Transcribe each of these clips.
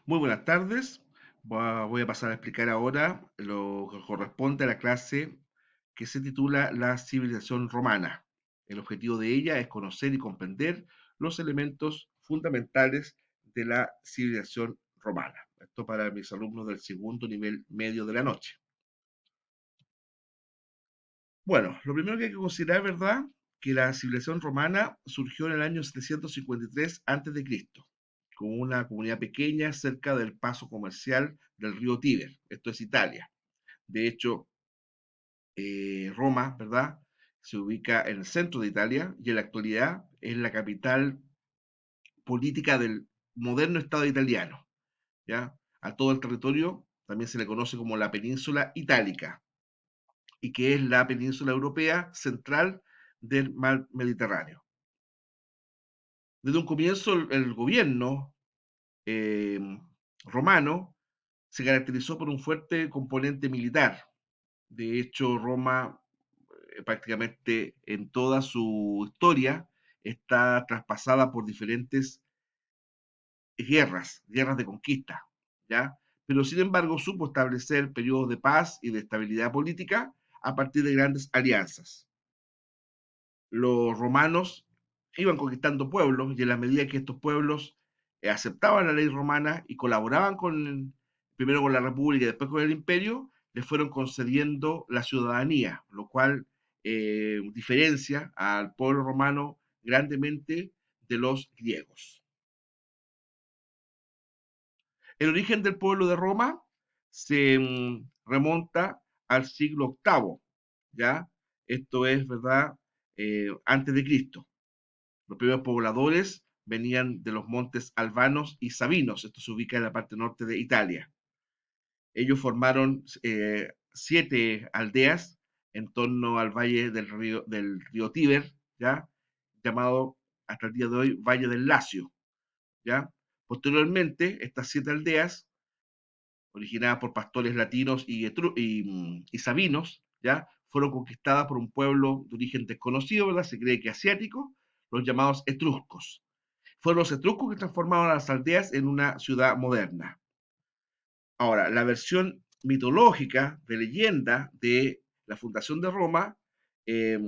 Muy buenas tardes. Voy a pasar a explicar ahora lo que corresponde a la clase que se titula La civilización romana. El objetivo de ella es conocer y comprender los elementos fundamentales de la civilización romana. Esto para mis alumnos del segundo nivel medio de la noche. Bueno, lo primero que hay que considerar, ¿verdad? Que la civilización romana surgió en el año 753 a.C., como una comunidad pequeña cerca del paso comercial del río Tíber. Esto es Italia. De hecho, Roma, ¿verdad? Se ubica en el centro de Italia y en la actualidad es la capital política del moderno Estado italiano, ¿ya? A todo el territorio también se le conoce como la península itálica, y que es la península europea central del mar Mediterráneo. Desde un comienzo, el gobierno eh, romano se caracterizó por un fuerte componente militar. De hecho, Roma prácticamente en toda su historia está traspasada por diferentes guerras de conquista, ¿ya? Pero sin embargo supo establecer periodos de paz y de estabilidad política a partir de grandes alianzas. Los romanos iban conquistando pueblos y en la medida que estos pueblos aceptaban la ley romana y colaboraban primero con la república y después con el imperio, les fueron concediendo la ciudadanía, lo cual diferencia al pueblo romano grandemente de los griegos. El origen del pueblo de Roma se remonta al siglo octavo, ¿ya? Esto es, ¿verdad? Antes de Cristo. Los primeros pobladores venían de los montes albanos y sabinos. Esto se ubica en la parte norte de Italia. Ellos formaron 7 aldeas en torno al valle del río Tíber, ¿ya? Llamado hasta el día de hoy Valle del Lacio, ¿ya? Posteriormente, estas 7 aldeas, originadas por pastores latinos y sabinos, ¿ya? Fueron conquistadas por un pueblo de origen desconocido, ¿verdad? Se cree que asiático, los llamados etruscos. Fueron los etruscos que transformaron a las aldeas en una ciudad moderna. Ahora, la versión mitológica de leyenda de la fundación de Roma eh,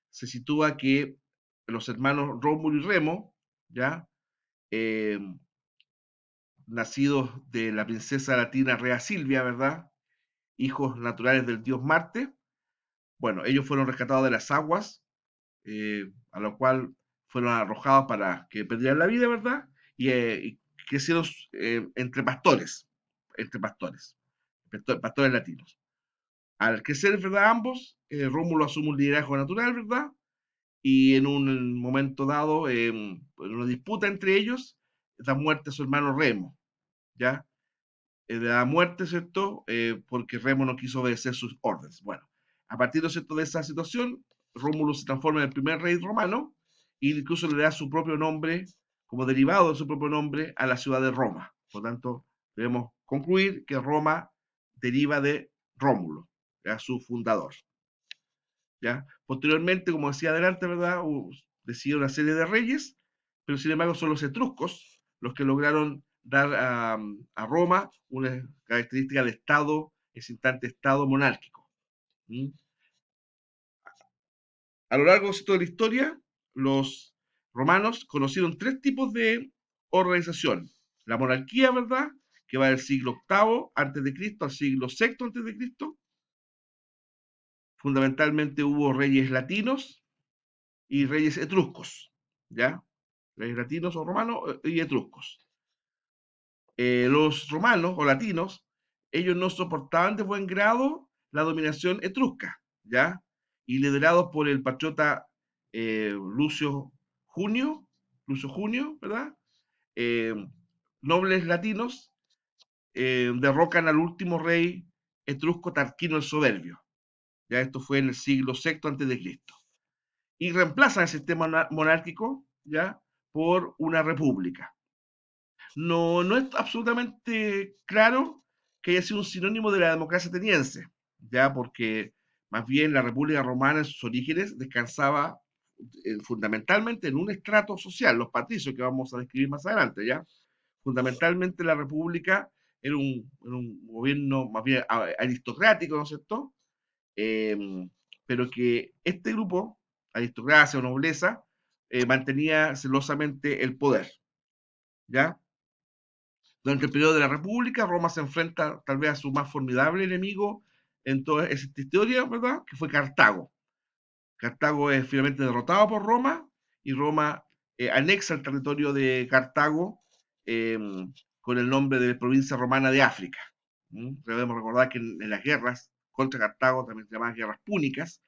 se sitúa que los hermanos Rómulo y Remo, ¿ya? Eh, nacidos de la princesa latina Rea Silvia, ¿verdad? Hijos naturales del dios Marte. Bueno, ellos fueron rescatados de las aguas, a lo cual fueron arrojados para que perdieran la vida, ¿verdad? Y crecieron entre pastores, pastores latinos. Al crecer, ¿verdad? Ambos, Rómulo asume un liderazgo natural, ¿verdad? Y en un momento dado, en una disputa entre ellos, da muerte a su hermano Remo, ¿ya? Da muerte, ¿cierto? Porque Remo no quiso obedecer sus órdenes. Bueno, a partir, ¿cierto?, de esa situación, Rómulo se transforma en el primer rey romano e incluso le da su propio nombre, como derivado de su propio nombre, a la ciudad de Roma. Por lo tanto, debemos concluir que Roma deriva de Rómulo, ¿ya? Su fundador. ¿Ya? Posteriormente, como decía adelante, ¿verdad? Decidió una serie de reyes, pero sin embargo son los etruscos los que lograron dar a Roma una característica de Estado, ese instante Estado monárquico. ¿Mm? A lo largo de toda la historia, los romanos conocieron 3 tipos de organización. La monarquía, ¿verdad? Que va del siglo octavo antes de Cristo al siglo sexto antes de Cristo. Fundamentalmente hubo reyes latinos y reyes etruscos, ¿ya? Reyes latinos o romanos y etruscos. Los romanos o latinos, ellos no soportaban de buen grado la dominación etrusca, ¿ya? Y liderados por el patriota Lucio Junio, ¿verdad? Eh, Nobles latinos derrocan al último rey etrusco Tarquino el Soberbio. Ya esto fue en el siglo sexto antes de Cristo. Y reemplazan el sistema monárquico, ¿ya? Por una república. No es absolutamente claro que haya sido un sinónimo de la democracia ateniense, ya porque más bien la República Romana en sus orígenes descansaba fundamentalmente en un estrato social, los patricios que vamos a describir más adelante, ya fundamentalmente la República era un gobierno más bien aristocrático, ¿no es cierto? Eh, pero que este grupo, aristocracia o nobleza, mantenía celosamente el poder, ¿ya? Durante el periodo de la República, Roma se enfrenta tal vez a su más formidable enemigo en toda esta historia, ¿verdad? Que fue Cartago. Cartago es finalmente derrotado por Roma y Roma anexa el territorio de Cartago eh, con el nombre de provincia romana de África. Debemos recordar que en las guerras contra Cartago, también se llamaban guerras púnicas,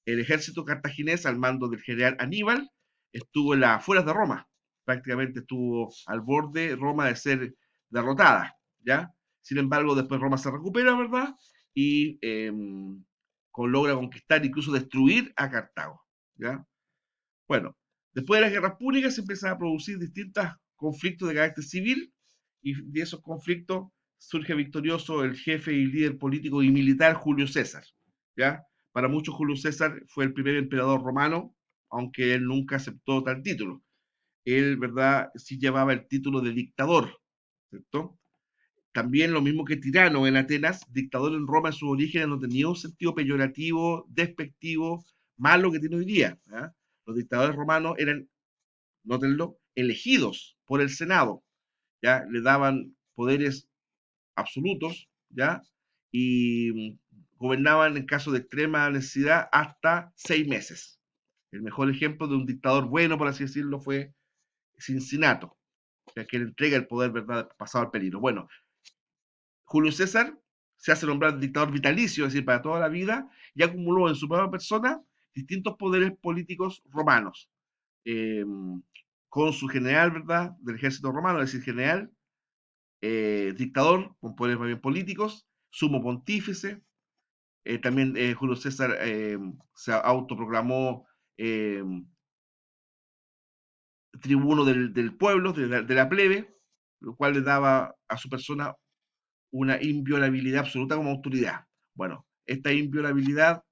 el ejército cartaginés al mando del general Aníbal estuvo en las afueras de Roma, prácticamente estuvo al borde Roma de ser derrotada, ¿ya? Sin embargo, después Roma se recupera, ¿verdad? Y logra conquistar, incluso destruir a Cartago, ¿ya? Bueno, después de las guerras púnicas se empiezan a producir distintos conflictos de carácter civil y de esos conflictos surge victorioso el jefe y líder político y militar Julio César, ¿ya? Para muchos Julio César fue el primer emperador romano, aunque él nunca aceptó tal título. Él, ¿verdad?, sí llevaba el título de dictador, ¿cierto? También lo mismo que tirano en Atenas, dictador en Roma en sus orígenes no tenía un sentido peyorativo, despectivo, malo que tiene hoy día. ¿Ya? Los dictadores romanos eran, nótenlo, elegidos por el Senado, ¿ya? Le daban poderes absolutos, ¿ya? Y gobernaban en caso de extrema necesidad hasta 6 meses. El mejor ejemplo de un dictador bueno, por así decirlo, fue Cincinato, ya que le entrega el poder, ¿verdad?, pasado al peligro. Bueno, Julio César se hace nombrar dictador vitalicio, es decir, para toda la vida, y acumuló en su propia persona distintos poderes políticos romanos. Eh, con su general, ¿verdad?, del ejército romano, es decir, general, dictador, con poderes más bien políticos, sumo pontífice. También Julio César se autoproclamó eh, tribuno del pueblo, de la plebe, lo cual le daba a su persona una inviolabilidad absoluta como autoridad. Bueno, esta inviolabilidad,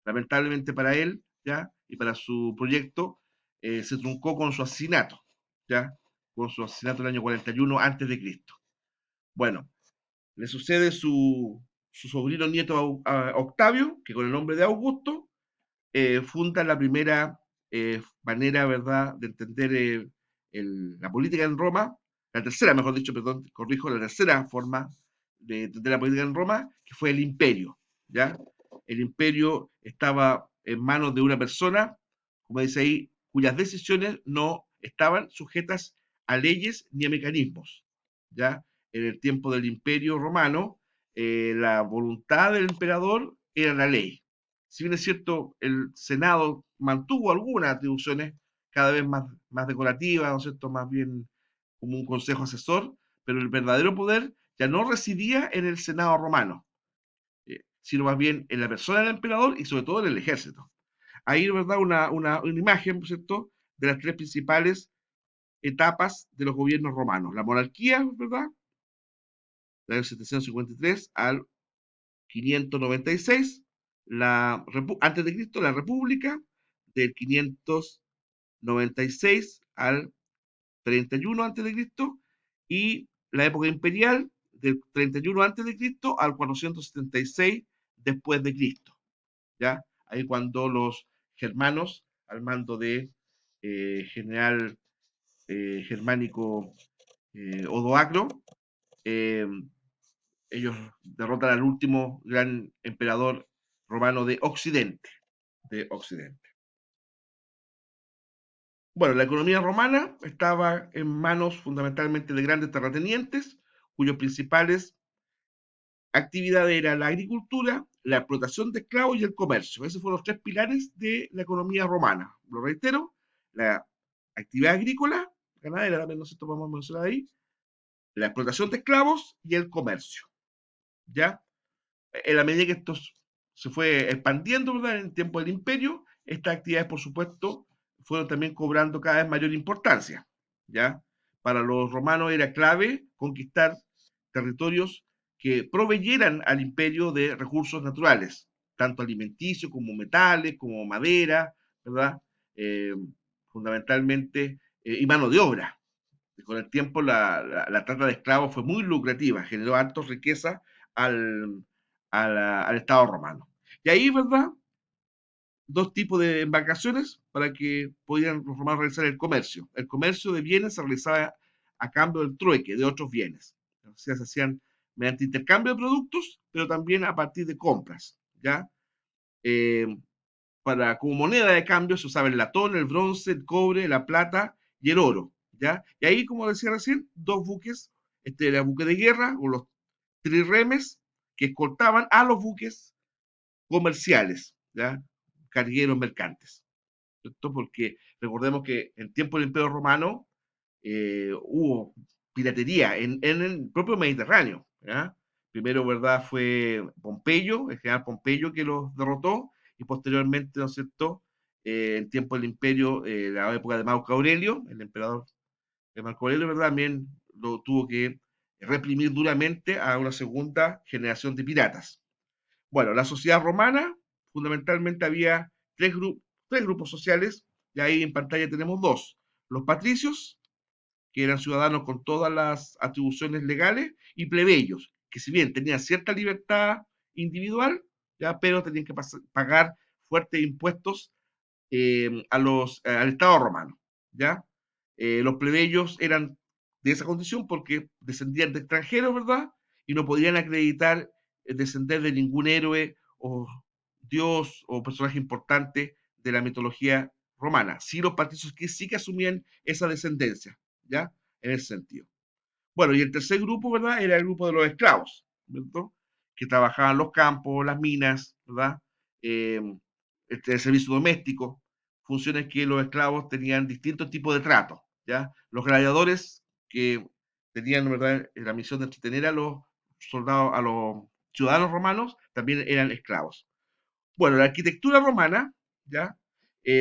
lamentablemente para él, ¿ya? Y para su proyecto, se truncó con su asesinato, ¿ya? Con su asesinato en el año 41 antes de Cristo. Bueno, le sucede su sobrino nieto Octavio, que con el nombre de Augusto, funda la primera manera, ¿verdad?, de entender la política en Roma, la tercera, mejor dicho, perdón, corrijo, la tercera forma de entender la política en Roma, que fue el imperio, ¿ya? El imperio estaba en manos de una persona, como dice ahí, cuyas decisiones no estaban sujetas a leyes ni a mecanismos, ¿ya? En el tiempo del imperio romano, la voluntad del emperador era la ley. Si bien es cierto, el Senado mantuvo algunas atribuciones cada vez más decorativas, ¿no es cierto?, más bien como un consejo asesor, pero el verdadero poder ya no residía en el Senado romano, sino más bien en la persona del emperador y sobre todo en el ejército. Ahí, ¿verdad?, una imagen, ¿cierto?, de las tres principales etapas de los gobiernos romanos. La monarquía, ¿verdad?, del 753 al 596, antes de Cristo, la República, del 596 al 31 antes de Cristo, y la época imperial, del 31 antes de Cristo al 476 después de Cristo, ¿ya? Ahí cuando los germanos, al mando de general germánico Odoacro, eh, ellos derrotan al último gran emperador romano de Occidente. De Occidente. Bueno, la economía romana estaba en manos fundamentalmente de grandes terratenientes, cuyos principales actividades eran la agricultura, la explotación de esclavos y el comercio. Esos fueron los tres pilares de la economía romana. Lo reitero, la actividad agrícola, ganadera también, no sé, podemos mencionar ahí, la explotación de esclavos y el comercio. ¿Ya? En la medida que esto se fue expandiendo, ¿verdad?, en el tiempo del imperio, estas actividades, por supuesto, fueron también cobrando cada vez mayor importancia, ¿ya? Para los romanos era clave conquistar territorios que proveyeran al imperio de recursos naturales, tanto alimenticios como metales, como madera, ¿verdad? Eh, fundamentalmente, y mano de obra, con el tiempo la trata de esclavos fue muy lucrativa, generó hartos riqueza al, al Estado romano. Y ahí, ¿verdad? Dos tipos de embarcaciones para que pudieran los romanos realizar el comercio. El comercio de bienes se realizaba a cambio del trueque de otros bienes. O sea, se hacían mediante intercambio de productos, pero también a partir de compras, ¿ya? Eh, como moneda de cambio se usaba el latón, el bronce, el cobre, la plata y el oro, ¿ya? Y ahí, como decía recién, dos buques, este era buque de guerra, o los triremes, que escoltaban a los buques comerciales, ¿ya? Cargueros mercantes, ¿cierto? Porque recordemos que en tiempo del Imperio Romano hubo piratería en el propio Mediterráneo, ¿ya? Primero, ¿verdad? Fue Pompeyo, el general Pompeyo que los derrotó, y posteriormente, ¿no es cierto? En tiempo del Imperio, la época de Marco Aurelio, el emperador de Marco Aurelio, ¿verdad? También lo tuvo que reprimir duramente a una segunda generación de piratas. Bueno, la sociedad romana, fundamentalmente había tres grupos sociales, y ahí en pantalla tenemos dos. Los patricios, que eran ciudadanos con todas las atribuciones legales, y plebeyos, que si bien tenían cierta libertad individual, ya, pero tenían que pagar fuertes impuestos al Estado romano, ¿ya? Los plebeyos eran de esa condición porque descendían de extranjeros, ¿verdad? Y no podían acreditar descender de ningún héroe o dios o personaje importante de la mitología romana. Sí, los patricios que sí que asumían esa descendencia, ¿ya? En ese sentido. Bueno, y el tercer grupo, ¿verdad? Era el grupo de los esclavos, ¿verdad? Que trabajaban los campos, las minas, ¿verdad? Eh, el servicio doméstico, funciones que los esclavos tenían distintos tipos de trato, ¿ya? Los gladiadores que tenían, ¿verdad?, la misión de entretener a los soldados, a los ciudadanos romanos, también eran esclavos. Bueno, la arquitectura romana, ¿ya?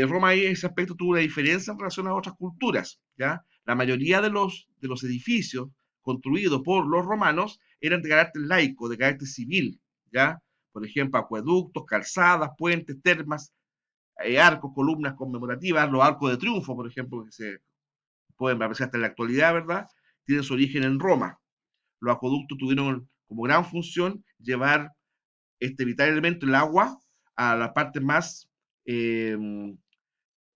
Roma en ese aspecto tuvo una diferencia en relación a otras culturas, ¿ya? La mayoría de los edificios construidos por los romanos eran de carácter laico, de carácter civil, ¿ya? Por ejemplo, acueductos, calzadas, puentes, termas, arcos, columnas conmemorativas, los arcos de triunfo, por ejemplo, que se pueden apreciar hasta en la actualidad, ¿verdad? Tienen su origen en Roma. Los acueductos tuvieron como gran función llevar este vital elemento, el agua, a las partes más eh,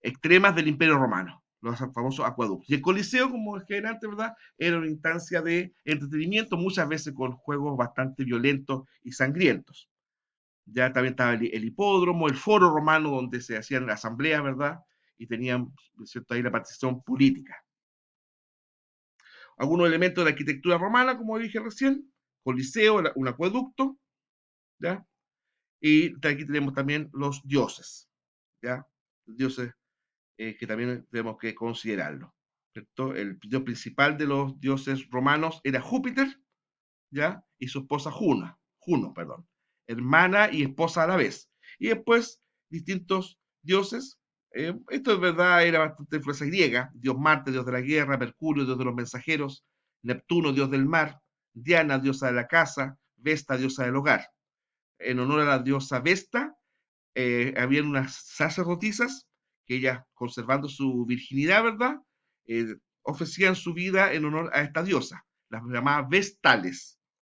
extremas del Imperio Romano, los famosos acueductos. Y el Coliseo, como dije antes, ¿verdad? Era una instancia de entretenimiento, muchas veces con juegos bastante violentos y sangrientos. Ya también estaba el hipódromo, el foro romano, donde se hacían asambleas, ¿verdad? Y tenían, ¿cierto?, ahí la participación política. Algunos elementos de la arquitectura romana, como dije recién, Coliseo, un acueducto, ¿ya? Y aquí tenemos también los dioses, ¿ya? Los dioses que también tenemos que considerarlo, ¿cierto? El dios principal de los dioses romanos era Júpiter, ¿ya? Y su esposa Juno, perdón, hermana y esposa a la vez. Y después distintos dioses, esto es verdad, era bastante influencia griega, dios Marte, dios de la guerra, Mercurio, dios de los mensajeros, Neptuno, dios del mar, Diana, diosa de la casa, Vesta, diosa del hogar. En honor a la diosa Vesta, habían unas sacerdotisas que ellas, conservando su virginidad, ¿verdad? Ofrecían su vida en honor a esta diosa, las llamadas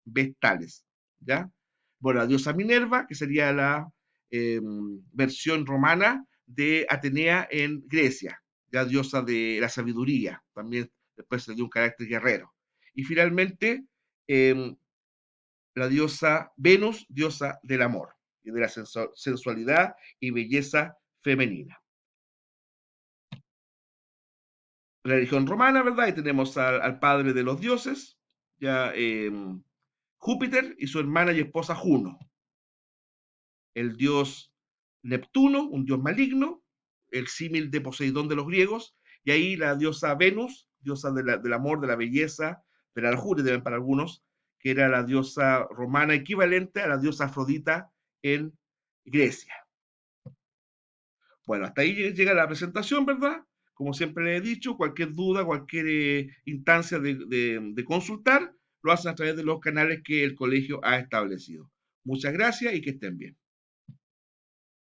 vestales, ¿ya? Bueno, la diosa Minerva, que sería la versión romana de Atenea en Grecia, la diosa de la sabiduría, también después se le dio un carácter guerrero. Y finalmente, la diosa Venus, diosa del amor y de la sensualidad y belleza femenina. La religión romana, ¿verdad? Y tenemos al padre de los dioses, ya Júpiter y su hermana y esposa Juno. El dios Neptuno, un dios maligno, el símil de Poseidón de los griegos, y ahí la diosa Venus, diosa del amor, de la belleza, de la lujuria, para algunos, que era la diosa romana equivalente a la diosa Afrodita en Grecia. Bueno, hasta ahí llega la presentación, ¿verdad? Como siempre le he dicho, cualquier duda, cualquier instancia de consultar, lo hacen a través de los canales que el colegio ha establecido. Muchas gracias y que estén bien.